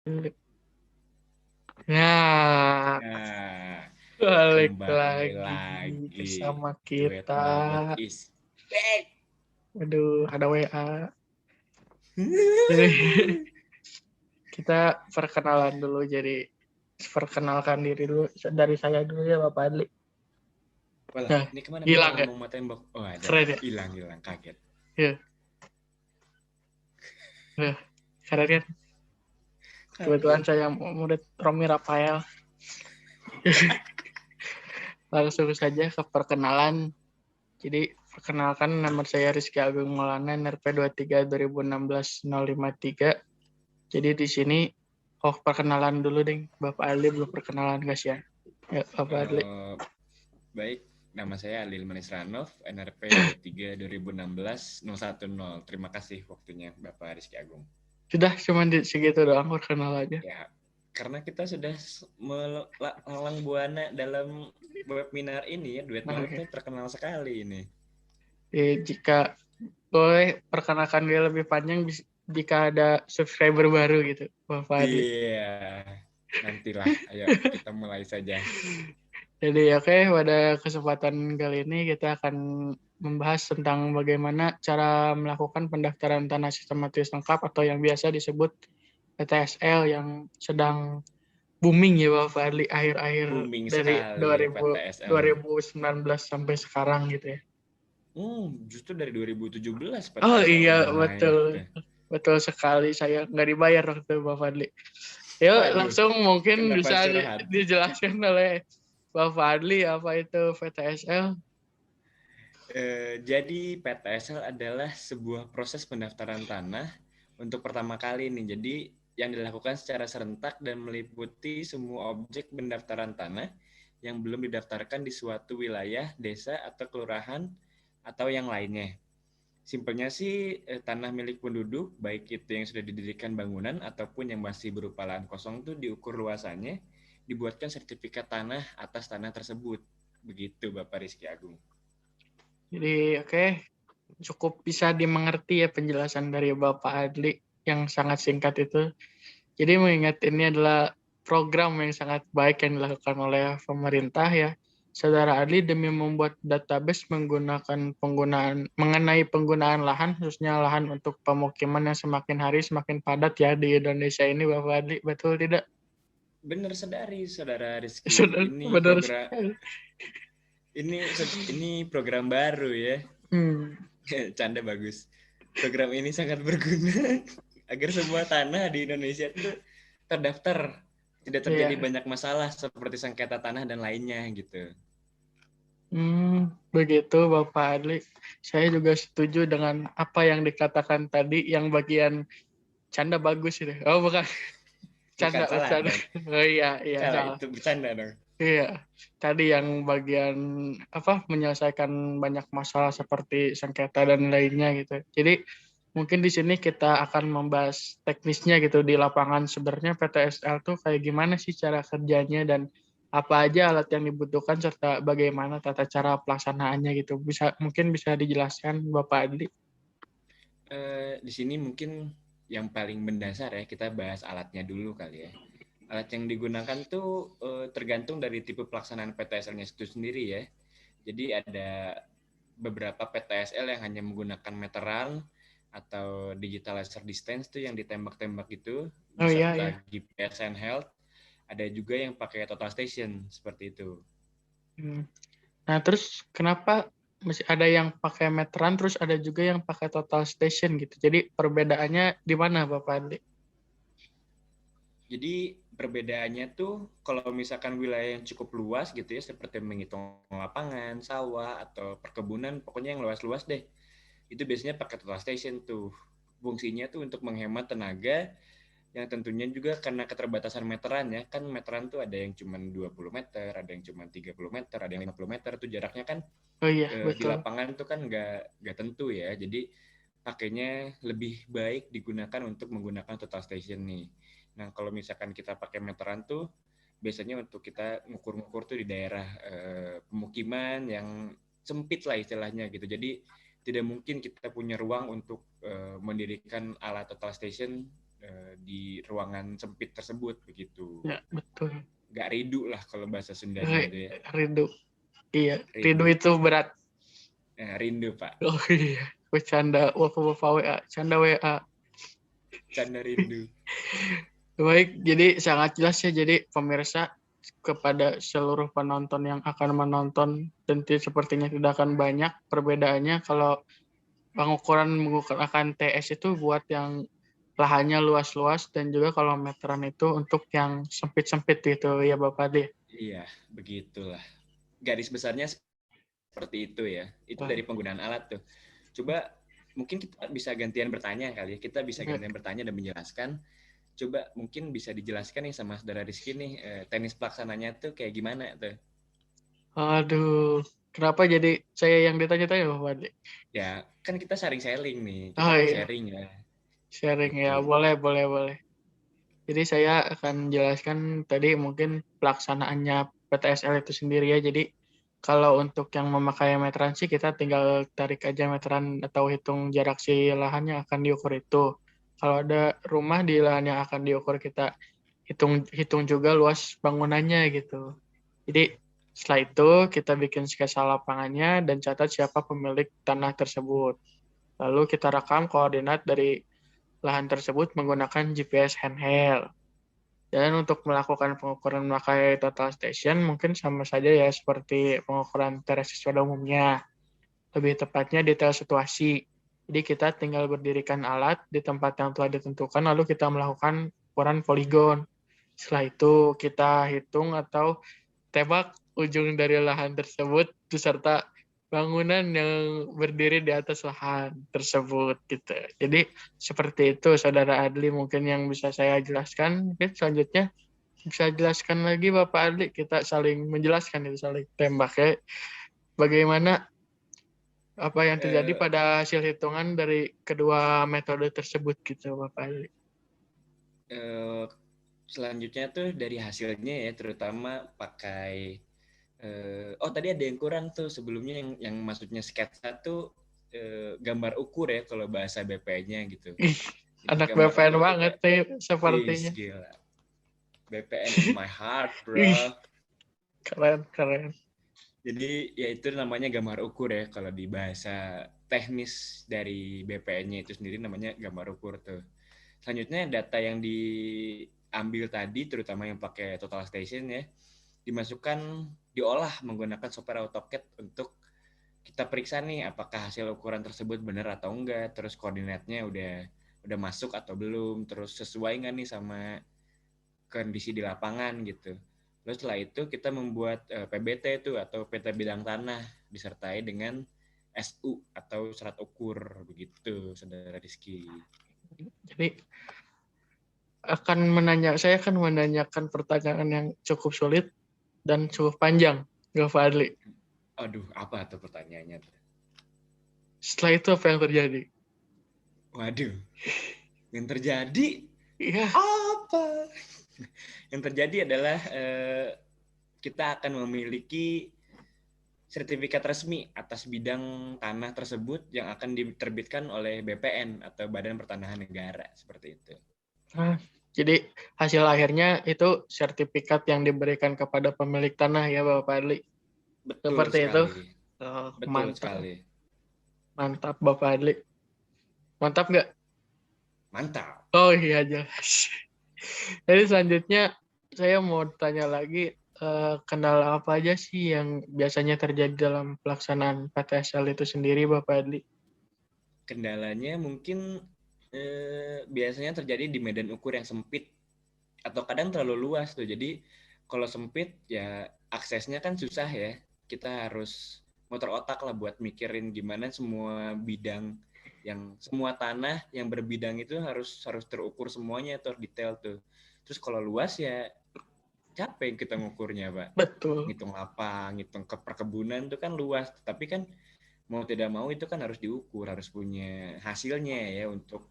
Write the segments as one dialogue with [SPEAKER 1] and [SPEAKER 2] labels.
[SPEAKER 1] Nah,
[SPEAKER 2] Nah,
[SPEAKER 1] balik
[SPEAKER 2] kembali
[SPEAKER 1] lagi
[SPEAKER 2] lagi.
[SPEAKER 1] bersama
[SPEAKER 2] Duet
[SPEAKER 1] kita.
[SPEAKER 2] Mabet is back.
[SPEAKER 1] Aduh, ada WA. Jadi kita perkenalan dulu. Jadi perkenalkan diri dulu dari saya dulu ya Bapak Adli.
[SPEAKER 2] Walah,
[SPEAKER 1] Nah,
[SPEAKER 2] ini kemana kita
[SPEAKER 1] hilang ya?
[SPEAKER 2] ngomong mata tembok? Oh ada,
[SPEAKER 1] Keren ya?
[SPEAKER 2] hilang kaget.
[SPEAKER 1] Ya, nah, keren kan? Kebetulan
[SPEAKER 2] Kaget.
[SPEAKER 1] saya murid Romi Rafael. Langsung saja ke perkenalan. Jadi, perkenalkan nama saya Rizky Agung Maulana, NRP 23 2016 053. Jadi di sini, perkenalan dulu deh. Bapak Ali belum perkenalan guys ya. Ya, Bapak Ali.
[SPEAKER 2] Baik, nama saya Alil Manis Ranov, NRP 23 2016 010. Terima kasih waktunya Bapak Rizky Agung.
[SPEAKER 1] Sudah cuma di segitu doang perkenalan aja.
[SPEAKER 2] Ya, karena kita sudah melalang buana dalam webinar ini ya, Duet Mabet
[SPEAKER 1] Oke.
[SPEAKER 2] terkenal sekali ini.
[SPEAKER 1] Jika boleh perkenalkan dia lebih panjang jika ada subscriber baru gitu, Bapak Ali.
[SPEAKER 2] Iya, nantilah. Ayo kita mulai saja.
[SPEAKER 1] Jadi pada kesempatan kali ini kita akan membahas tentang bagaimana cara melakukan pendaftaran tanah sistematis lengkap atau yang biasa disebut PTSL yang sedang booming ya Bapak Fadli akhir-akhir
[SPEAKER 2] Booming
[SPEAKER 1] dari
[SPEAKER 2] sekali ya PTSL nih.
[SPEAKER 1] 2019 sampai sekarang gitu ya.
[SPEAKER 2] Justru dari 2017
[SPEAKER 1] Oh
[SPEAKER 2] PTSL
[SPEAKER 1] iya
[SPEAKER 2] udah naik
[SPEAKER 1] betul.
[SPEAKER 2] tuh.
[SPEAKER 1] Betul sekali, saya nggak dibayar waktu itu Bapak Fadli. Yuk
[SPEAKER 2] Waduh,
[SPEAKER 1] langsung mungkin
[SPEAKER 2] kenapa
[SPEAKER 1] bisa
[SPEAKER 2] curhat?
[SPEAKER 1] dijelaskan oleh Bapak Fadli apa itu PTSL.
[SPEAKER 2] Jadi PTSL adalah sebuah proses pendaftaran tanah untuk pertama kali nih. Jadi yang dilakukan secara serentak dan meliputi semua objek pendaftaran tanah yang belum didaftarkan di suatu wilayah, desa, atau kelurahan, atau yang lainnya. Simpelnya sih tanah milik penduduk, baik itu yang sudah didirikan bangunan ataupun yang masih berupa lahan kosong tuh diukur luasannya, dibuatkan sertifikat tanah atas tanah tersebut. Begitu Bapak Rizky Agung.
[SPEAKER 1] Jadi cukup bisa dimengerti ya penjelasan dari Bapak Adli yang sangat singkat itu. Jadi mengingat ini adalah program yang sangat baik yang dilakukan oleh pemerintah ya. Saudara Adli demi membuat database mengenai penggunaan lahan, khususnya lahan untuk pemukiman yang semakin hari semakin padat ya di Indonesia ini, Bapak Adli, betul tidak?
[SPEAKER 2] Benar sadari Saudara Rizky,
[SPEAKER 1] Sudah benar sekali.
[SPEAKER 2] ini program baru ya. Canda bagus. Program ini sangat berguna agar semua tanah di Indonesia itu terdaftar, tidak terjadi
[SPEAKER 1] Iya.
[SPEAKER 2] banyak masalah seperti sengketa tanah dan lainnya gitu.
[SPEAKER 1] Begitu Bapak Adli. Saya juga setuju dengan apa yang dikatakan tadi, yang bagian canda bagus itu. Oh bukan,
[SPEAKER 2] Bukan
[SPEAKER 1] canda
[SPEAKER 2] salah
[SPEAKER 1] bercanda.
[SPEAKER 2] dong.
[SPEAKER 1] Oh iya
[SPEAKER 2] Salah
[SPEAKER 1] salah.
[SPEAKER 2] itu bercanda dong.
[SPEAKER 1] Iya, tadi yang bagian menyelesaikan banyak masalah seperti sengketa dan lainnya gitu. Jadi mungkin di sini kita akan membahas teknisnya gitu di lapangan, sebenarnya PTSL tuh kayak gimana sih cara kerjanya dan apa aja alat yang dibutuhkan serta bagaimana tata cara pelaksanaannya gitu. Mungkin bisa dijelaskan Bapak Adli.
[SPEAKER 2] Di sini mungkin yang paling mendasar ya, kita bahas alatnya dulu kali ya. Alat yang digunakan tuh tergantung dari tipe pelaksanaan PTSL-nya itu sendiri ya. Jadi ada beberapa PTSL yang hanya menggunakan meteran atau digital laser distance tuh yang ditembak-tembak itu
[SPEAKER 1] Oh iya
[SPEAKER 2] beserta
[SPEAKER 1] iya.
[SPEAKER 2] GPS handheld. Ada juga yang pakai total station seperti itu.
[SPEAKER 1] Hmm. Nah, terus kenapa masih ada yang pakai meteran, terus ada juga yang pakai total station gitu. Jadi perbedaannya di mana, Bapak Andi?
[SPEAKER 2] Jadi perbedaannya tuh kalau misalkan wilayah yang cukup luas gitu ya, seperti menghitung lapangan, sawah, atau perkebunan, pokoknya yang luas-luas deh. Itu biasanya pakai total station tuh. Fungsinya tuh untuk menghemat tenaga, yang tentunya juga karena keterbatasan meteran ya. Kan meteran tuh ada yang cuma 20 meter, ada yang cuma 30 meter, ada yang 50 meter. Tuh jaraknya kan
[SPEAKER 1] Oh iya,
[SPEAKER 2] di
[SPEAKER 1] betul.
[SPEAKER 2] lapangan tuh kan nggak tentu ya. Jadi pakainya lebih baik digunakan untuk menggunakan total station nih. Nah kalau misalkan kita pakai meteran tuh biasanya untuk kita ngukur-ngukur tuh di daerah pemukiman yang sempit lah istilahnya gitu. Jadi tidak mungkin kita punya ruang untuk mendirikan alat total station di ruangan sempit tersebut begitu.
[SPEAKER 1] Ya, betul.
[SPEAKER 2] Nggak ridu lah kalau bahasa Sundanya itu ya.
[SPEAKER 1] Rindu. Iya, rindu
[SPEAKER 2] Rindu.
[SPEAKER 1] itu berat.
[SPEAKER 2] Rindu Pak.
[SPEAKER 1] Oh iya, bercanda WA, WA, canda WA.
[SPEAKER 2] Canda rindu.
[SPEAKER 1] Baik, jadi sangat jelas ya. Jadi pemirsa, kepada seluruh penonton yang akan menonton, tentu sepertinya tidak akan banyak perbedaannya kalau pengukuran menggunakan TS itu buat yang lahannya luas-luas, dan juga kalau meteran itu untuk yang sempit-sempit gitu ya Bapak Ade.
[SPEAKER 2] Iya, begitulah. Garis besarnya seperti itu ya. Itu
[SPEAKER 1] Wah,
[SPEAKER 2] dari penggunaan alat tuh. Coba mungkin kita bisa gantian bertanya kali ya. Kita bisa gantian bertanya dan menjelaskan. Coba mungkin bisa dijelaskan nih sama Saudara Rizky nih, teknis pelaksananya tuh kayak gimana tuh?
[SPEAKER 1] aduh, kenapa jadi saya yang ditanya-tanya Bapak Ade?
[SPEAKER 2] Ya, kan kita sharing-sharing nih. Kita
[SPEAKER 1] Oh
[SPEAKER 2] kan
[SPEAKER 1] iya,
[SPEAKER 2] sharing ya.
[SPEAKER 1] sharing ya,
[SPEAKER 2] Gitu.
[SPEAKER 1] boleh, boleh, boleh. Jadi saya akan jelaskan tadi mungkin pelaksanaannya PTSL itu sendiri ya. Jadi kalau untuk yang memakai meteran sih kita tinggal tarik aja meteran atau hitung jarak si lahan yang akan diukur itu. Kalau ada rumah di lahan yang akan diukur, kita hitung juga luas bangunannya gitu. Jadi setelah itu kita bikin sketsa lapangannya dan catat siapa pemilik tanah tersebut. Lalu kita rekam koordinat dari lahan tersebut menggunakan GPS handheld. Dan untuk melakukan pengukuran memakai total station mungkin sama saja ya seperti pengukuran teresis pada umumnya. Lebih tepatnya detail situasi. Jadi kita tinggal berdirikan alat di tempat yang telah ditentukan, lalu kita melakukan ukuran poligon. Setelah itu kita hitung atau tembak ujung dari lahan tersebut beserta bangunan yang berdiri di atas lahan tersebut gitu. Jadi seperti itu Saudara Adli mungkin yang bisa saya jelaskan. Mungkin selanjutnya bisa jelaskan lagi Bapak Adli, kita saling menjelaskan itu, saling tembak ya. Bagaimana apa yang terjadi
[SPEAKER 2] Eh,
[SPEAKER 1] pada hasil hitungan dari kedua metode tersebut gitu Bapak Adli.
[SPEAKER 2] eh, Selanjutnya tuh dari hasilnya ya, terutama pakai tadi ada yang kurang tuh sebelumnya yang maksudnya sketsa tuh gambar ukur ya kalau bahasa BP-nya gitu.
[SPEAKER 1] Ih,
[SPEAKER 2] Jadi
[SPEAKER 1] anak
[SPEAKER 2] gambar
[SPEAKER 1] BPN
[SPEAKER 2] ukur
[SPEAKER 1] banget
[SPEAKER 2] kayak
[SPEAKER 1] nih
[SPEAKER 2] wis
[SPEAKER 1] sepertinya.
[SPEAKER 2] gila. BPN in my heart,
[SPEAKER 1] Ih,
[SPEAKER 2] bro.
[SPEAKER 1] keren, keren.
[SPEAKER 2] Jadi ya itu namanya gambar ukur ya kalau di bahasa teknis dari BPN-nya itu sendiri namanya gambar ukur tuh. Selanjutnya data yang diambil tadi terutama yang pakai total station ya dimasukkan diolah menggunakan software AutoCAD untuk kita periksa nih apakah hasil ukuran tersebut benar atau enggak, terus koordinatnya udah masuk atau belum, terus sesuai nggak nih sama kondisi di lapangan gitu. Lalu setelah itu kita membuat PBT itu atau peta bidang tanah disertai dengan SU atau surat ukur begitu, Saudara Rizky.
[SPEAKER 1] Jadi saya akan menanyakan pertanyaan yang cukup sulit dan cukup panjang, Bapak Adli.
[SPEAKER 2] Aduh, apa tuh pertanyaannya?
[SPEAKER 1] Setelah itu apa yang terjadi?
[SPEAKER 2] Waduh, yang terjadi
[SPEAKER 1] Iya,
[SPEAKER 2] apa? Yang terjadi adalah kita akan memiliki sertifikat resmi atas bidang tanah tersebut yang akan diterbitkan oleh BPN atau Badan Pertanahan Negara seperti itu.
[SPEAKER 1] nah, jadi hasil akhirnya itu sertifikat yang diberikan kepada pemilik tanah ya Bapak Adli.
[SPEAKER 2] Betul
[SPEAKER 1] Seperti itu.
[SPEAKER 2] sekali.
[SPEAKER 1] Oh,
[SPEAKER 2] Betul
[SPEAKER 1] mantap,
[SPEAKER 2] sekali.
[SPEAKER 1] mantap Bapak Adli. Mantap nggak?
[SPEAKER 2] Mantap.
[SPEAKER 1] Oh iya jelas. Jadi selanjutnya saya mau tanya lagi, kendala apa aja sih yang biasanya terjadi dalam pelaksanaan PTSL itu sendiri, Bapak Adli?
[SPEAKER 2] Kendalanya mungkin biasanya terjadi di medan ukur yang sempit atau kadang terlalu luas tuh. Jadi kalau sempit ya aksesnya kan susah ya. Kita harus muter otak lah buat mikirin gimana semua bidang semua tanah yang berbidang itu harus terukur semuanya tuh detail tuh. Terus kalau luas ya capek kita ngukurnya, Pak.
[SPEAKER 1] Betul.
[SPEAKER 2] Ngitung lapang, ngitung ke perkebunan itu kan luas, tapi kan mau tidak mau itu kan harus diukur, harus punya hasilnya ya untuk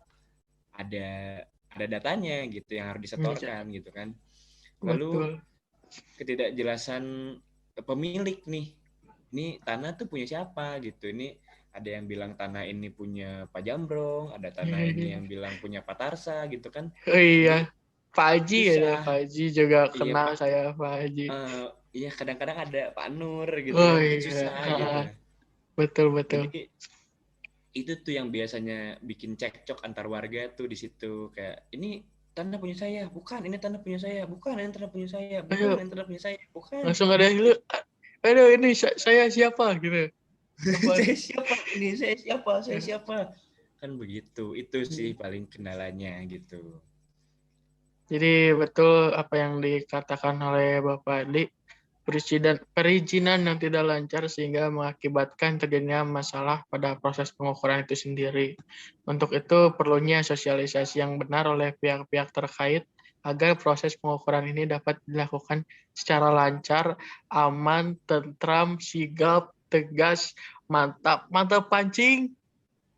[SPEAKER 2] ada datanya gitu yang harus
[SPEAKER 1] Iya,
[SPEAKER 2] disetorkan gitu kan. Lalu
[SPEAKER 1] betul.
[SPEAKER 2] ketidakjelasan pemilik nih, ini tanah tuh punya siapa gitu, ini Ada yang bilang tanah ini punya Pak Jambrong, ada tanah ini yang bilang punya Pak Tarsa gitu kan.
[SPEAKER 1] Oh iya,
[SPEAKER 2] Jadi
[SPEAKER 1] Pak Haji ya, Pak
[SPEAKER 2] susah.
[SPEAKER 1] Haji juga
[SPEAKER 2] Iya
[SPEAKER 1] kenal
[SPEAKER 2] Pak,
[SPEAKER 1] saya Pak Haji.
[SPEAKER 2] iya kadang-kadang ada Pak Nur gitu
[SPEAKER 1] Oh
[SPEAKER 2] kan,
[SPEAKER 1] iya,
[SPEAKER 2] susah gitu.
[SPEAKER 1] betul betul.
[SPEAKER 2] Jadi itu tuh yang biasanya bikin cekcok antar warga tuh di situ, kayak ini tanah punya saya, bukan, ini tanah punya saya, bukan, ini tanah punya saya, bukan,
[SPEAKER 1] Ayo
[SPEAKER 2] ini tanah punya saya, bukan.
[SPEAKER 1] langsung ada dulu. Aduh ini saya siapa gitu. Apa?
[SPEAKER 2] Saya siapa ini, saya siapa, saya siapa, kan begitu. Itu sih paling kendalanya gitu.
[SPEAKER 1] Jadi betul apa yang dikatakan oleh Bapak Adi, perizinan yang tidak lancar sehingga mengakibatkan terjadinya masalah pada proses pengukuran itu sendiri. Untuk itu perlunya sosialisasi yang benar oleh pihak-pihak terkait agar proses pengukuran ini dapat dilakukan secara lancar, aman, tentram, sigap, tegas, mantap. Mantap pancing.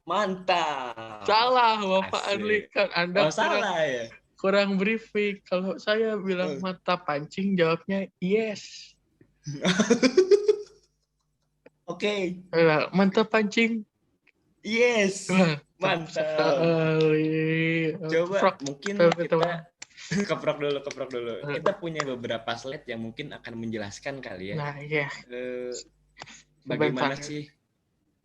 [SPEAKER 2] Mantap,
[SPEAKER 1] Salah Bapak Adli,
[SPEAKER 2] asik.
[SPEAKER 1] kan Anda
[SPEAKER 2] Oh
[SPEAKER 1] kurang
[SPEAKER 2] salah ya.
[SPEAKER 1] kurang briefing. Kalau saya bilang
[SPEAKER 2] Oh.
[SPEAKER 1] mata pancing, jawabnya yes.
[SPEAKER 2] Oke.
[SPEAKER 1] Mata pancing.
[SPEAKER 2] Yes,
[SPEAKER 1] Mantap
[SPEAKER 2] mantap.
[SPEAKER 1] sekali.
[SPEAKER 2] Coba
[SPEAKER 1] Keprok.
[SPEAKER 2] mungkin
[SPEAKER 1] Keprok.
[SPEAKER 2] kita keprok dulu. Kita punya beberapa slide yang mungkin akan menjelaskan kali ya.
[SPEAKER 1] Nah, iya. Sebentar.
[SPEAKER 2] Bagaimana sih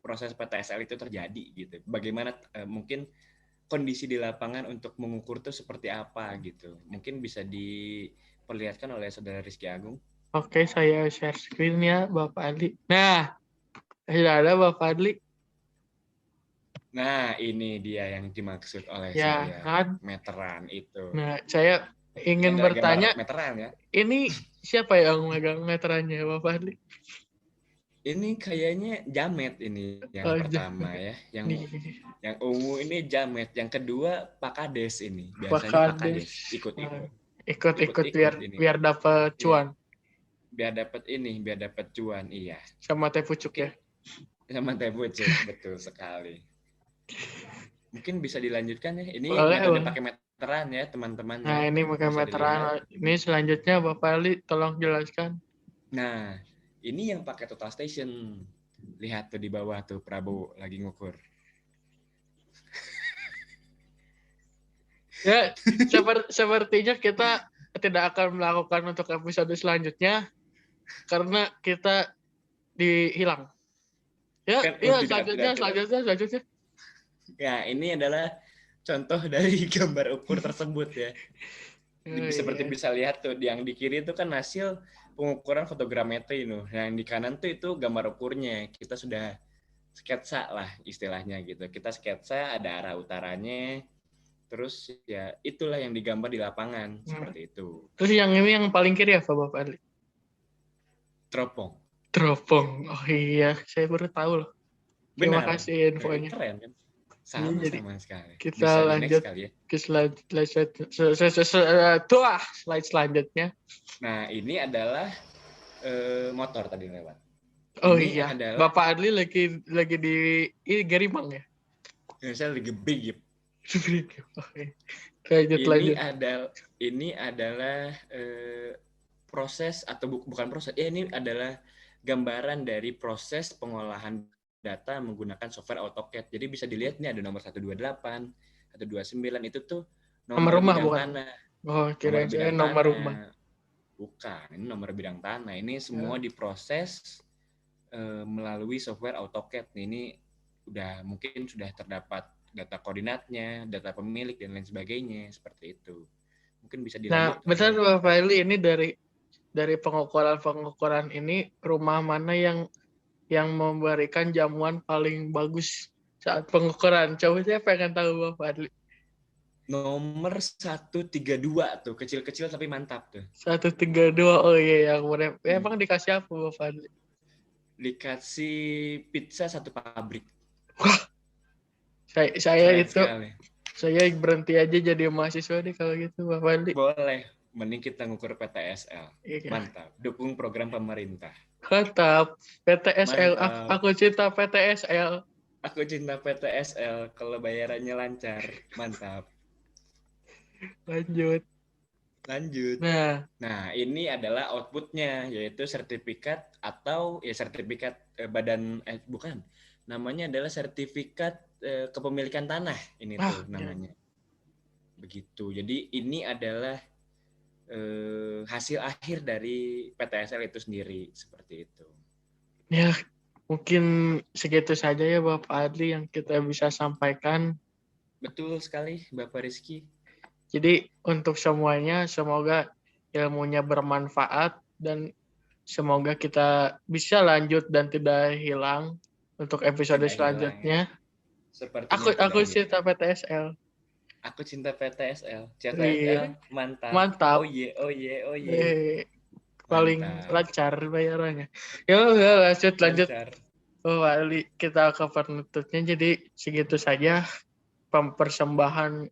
[SPEAKER 2] proses PTSL itu terjadi gitu. Bagaimana mungkin kondisi di lapangan untuk mengukur itu seperti apa gitu. Mungkin bisa diperlihatkan oleh Saudara Rizky Agung.
[SPEAKER 1] Oke, saya share screen ya, Bapak Adli. Nah, sudah ada Bapak Adli.
[SPEAKER 2] Nah, ini dia yang dimaksud oleh
[SPEAKER 1] Ya,
[SPEAKER 2] saya,
[SPEAKER 1] kan?
[SPEAKER 2] meteran itu.
[SPEAKER 1] Nah, saya
[SPEAKER 2] Ini
[SPEAKER 1] ingin
[SPEAKER 2] adalah gambar
[SPEAKER 1] bertanya,
[SPEAKER 2] meteran ya.
[SPEAKER 1] ini siapa yang megang meterannya, Bapak Adli?
[SPEAKER 2] Ini kayaknya jamet ini yang
[SPEAKER 1] Oh,
[SPEAKER 2] pertama ya.
[SPEAKER 1] nih,
[SPEAKER 2] Yang ungu ini jamet, yang kedua Pak Kades ini.
[SPEAKER 1] Pak
[SPEAKER 2] Biasanya Pak
[SPEAKER 1] Kades.
[SPEAKER 2] Kades ikut-ikut.
[SPEAKER 1] Ikut-ikut
[SPEAKER 2] Ikut-ikut
[SPEAKER 1] biar
[SPEAKER 2] ini.
[SPEAKER 1] biar dapat
[SPEAKER 2] Iya.
[SPEAKER 1] cuan
[SPEAKER 2] Biar dapat cuan, iya.
[SPEAKER 1] sama teh pucuk ya.
[SPEAKER 2] Sama teh pucuk, betul sekali. Mungkin bisa dilanjutkan ya. Ini
[SPEAKER 1] Boleh,
[SPEAKER 2] metode
[SPEAKER 1] boleh.
[SPEAKER 2] pakai meteran ya, teman-teman
[SPEAKER 1] Nah,
[SPEAKER 2] ya.
[SPEAKER 1] ini pakai
[SPEAKER 2] Bisa
[SPEAKER 1] meteran.
[SPEAKER 2] dilihat.
[SPEAKER 1] Ini selanjutnya Bapak Ali tolong jelaskan.
[SPEAKER 2] Nah, ini yang pakai total station. Lihat tuh di bawah tuh Prabowo lagi ngukur.
[SPEAKER 1] Ya, sepertinya kita tidak akan melakukan untuk episode selanjutnya karena kita dihilang. Ya,
[SPEAKER 2] Kan
[SPEAKER 1] ya
[SPEAKER 2] tidak.
[SPEAKER 1] selanjutnya.
[SPEAKER 2] Ya, ini adalah contoh dari gambar ukur tersebut ya.
[SPEAKER 1] Oh,
[SPEAKER 2] Seperti
[SPEAKER 1] iya.
[SPEAKER 2] bisa lihat tuh yang di kiri itu kan hasil pengukuran fotogrametri nuh. Yang di kanan tuh itu gambar ukurnya. Kita sudah sketsa lah istilahnya gitu. Kita sketsa ada arah utaranya. Terus ya itulah yang digambar di lapangan seperti itu.
[SPEAKER 1] Terus yang ini yang paling kiri apa Bapak Ali?
[SPEAKER 2] Teropong.
[SPEAKER 1] Teropong. Oh iya, saya baru tahu loh. Terima
[SPEAKER 2] Benar.
[SPEAKER 1] kasih infonya.
[SPEAKER 2] Keren kan?
[SPEAKER 1] Jadi
[SPEAKER 2] Sama sekali.
[SPEAKER 1] kita
[SPEAKER 2] Bisa di
[SPEAKER 1] lanjut
[SPEAKER 2] next kali ya.
[SPEAKER 1] ke slide selanjutnya.
[SPEAKER 2] Nah, ini adalah motor tadi lewat.
[SPEAKER 1] Oh
[SPEAKER 2] Ini
[SPEAKER 1] iya,
[SPEAKER 2] adalah
[SPEAKER 1] Bapak Adli lagi di Garimang ya?
[SPEAKER 2] saya lagi big.
[SPEAKER 1] Oke. Lanjut.
[SPEAKER 2] Ini adalah proses atau bukan proses. Ini adalah gambaran dari proses pengolahan data menggunakan software AutoCAD. Jadi bisa dilihat ini ada nomor 128, 129 itu tuh
[SPEAKER 1] Nomor
[SPEAKER 2] nomor
[SPEAKER 1] rumah
[SPEAKER 2] bidang
[SPEAKER 1] bukan?
[SPEAKER 2] tanah.
[SPEAKER 1] Oh,
[SPEAKER 2] Nomor
[SPEAKER 1] kirain saya
[SPEAKER 2] bidang
[SPEAKER 1] nomor
[SPEAKER 2] tanah.
[SPEAKER 1] rumah.
[SPEAKER 2] Bukan, ini nomor bidang tanah. Ini semua diproses melalui software AutoCAD. Ini mungkin sudah terdapat data koordinatnya, data pemilik dan lain sebagainya seperti itu. Mungkin bisa
[SPEAKER 1] Nah,
[SPEAKER 2] dilanjut.
[SPEAKER 1] benar Bapak Eli, ini dari pengukuran ini rumah mana yang memberikan jamuan paling bagus saat pengukuran? Coba saya pengen tahu Bapak Adli.
[SPEAKER 2] Nomor 132 tuh, kecil-kecil tapi mantap tuh.
[SPEAKER 1] 132, oh iya yang benar. Emang dikasih apa Bapak Adli?
[SPEAKER 2] Dikasih pizza satu pabrik.
[SPEAKER 1] Wah, saya itu
[SPEAKER 2] sekali.
[SPEAKER 1] Saya berhenti aja jadi mahasiswa deh kalau gitu Bapak Adli.
[SPEAKER 2] Boleh, mending kita ngukur PTSL.
[SPEAKER 1] Iya.
[SPEAKER 2] Mantap, dukung program pemerintah.
[SPEAKER 1] Mantap, PTSL.
[SPEAKER 2] Mantap.
[SPEAKER 1] Aku cinta PTSL.
[SPEAKER 2] Aku cinta PTSL kalau bayarannya lancar. Mantap.
[SPEAKER 1] Lanjut.
[SPEAKER 2] Nah, ini adalah outputnya, yaitu sertifikat atau ya sertifikat Namanya adalah sertifikat kepemilikan tanah ini tuh namanya. Begitu. Jadi ini adalah hasil akhir dari PTSL itu sendiri seperti itu.
[SPEAKER 1] Ya, mungkin segitu saja ya Bapak Adli yang kita bisa sampaikan.
[SPEAKER 2] Betul sekali Bapak Rizky.
[SPEAKER 1] Jadi untuk semuanya semoga ilmunya bermanfaat dan semoga kita bisa lanjut dan tidak hilang untuk episode
[SPEAKER 2] Tidak
[SPEAKER 1] selanjutnya.
[SPEAKER 2] hilang, ya. Sepertinya
[SPEAKER 1] Aku
[SPEAKER 2] tidak
[SPEAKER 1] cinta
[SPEAKER 2] hilang.
[SPEAKER 1] PTSL.
[SPEAKER 2] Aku cinta PTSL.
[SPEAKER 1] Iya,
[SPEAKER 2] CTSL mantap.
[SPEAKER 1] mantap.
[SPEAKER 2] Oh ye, oh ye, oh ye.
[SPEAKER 1] Paling
[SPEAKER 2] Mantap.
[SPEAKER 1] lancar bayarannya. Ya, lanjut.
[SPEAKER 2] Lancar.
[SPEAKER 1] Oh, Ali, kita ke penutupnya. Jadi segitu saja persembahan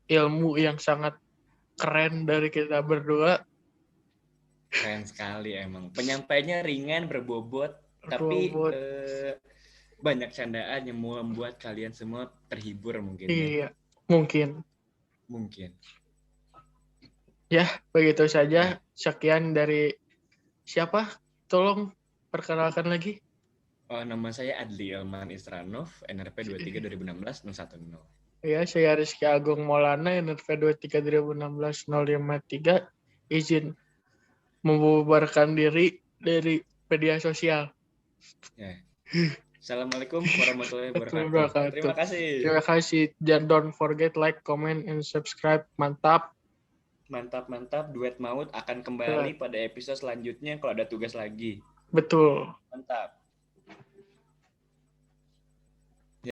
[SPEAKER 1] ilmu yang sangat keren dari kita berdua.
[SPEAKER 2] Keren sekali emang. Penyampainya ringan, berbobot, tapi
[SPEAKER 1] Robot.
[SPEAKER 2] banyak candaan yang membuat kalian semua terhibur mungkin ya.
[SPEAKER 1] Iya, mungkin.
[SPEAKER 2] Mungkin.
[SPEAKER 1] Ya, begitu saja.
[SPEAKER 2] Ya.
[SPEAKER 1] Sekian dari siapa? Tolong perkenalkan lagi.
[SPEAKER 2] Oh, nama saya Adli Elman Isranov, NRP 23 2016 010.
[SPEAKER 1] Ya, saya Rizky Agung Maulana, NRP 23 2016 053. Izin membubarkan diri dari media sosial.
[SPEAKER 2] Ya. Assalamualaikum warahmatullahi wabarakatuh. Terima kasih.
[SPEAKER 1] Terima kasih. Dan don't forget like, comment, and subscribe. Mantap.
[SPEAKER 2] Mantap. Duet Maut akan kembali pada episode selanjutnya kalau ada tugas lagi.
[SPEAKER 1] Betul.
[SPEAKER 2] Mantap.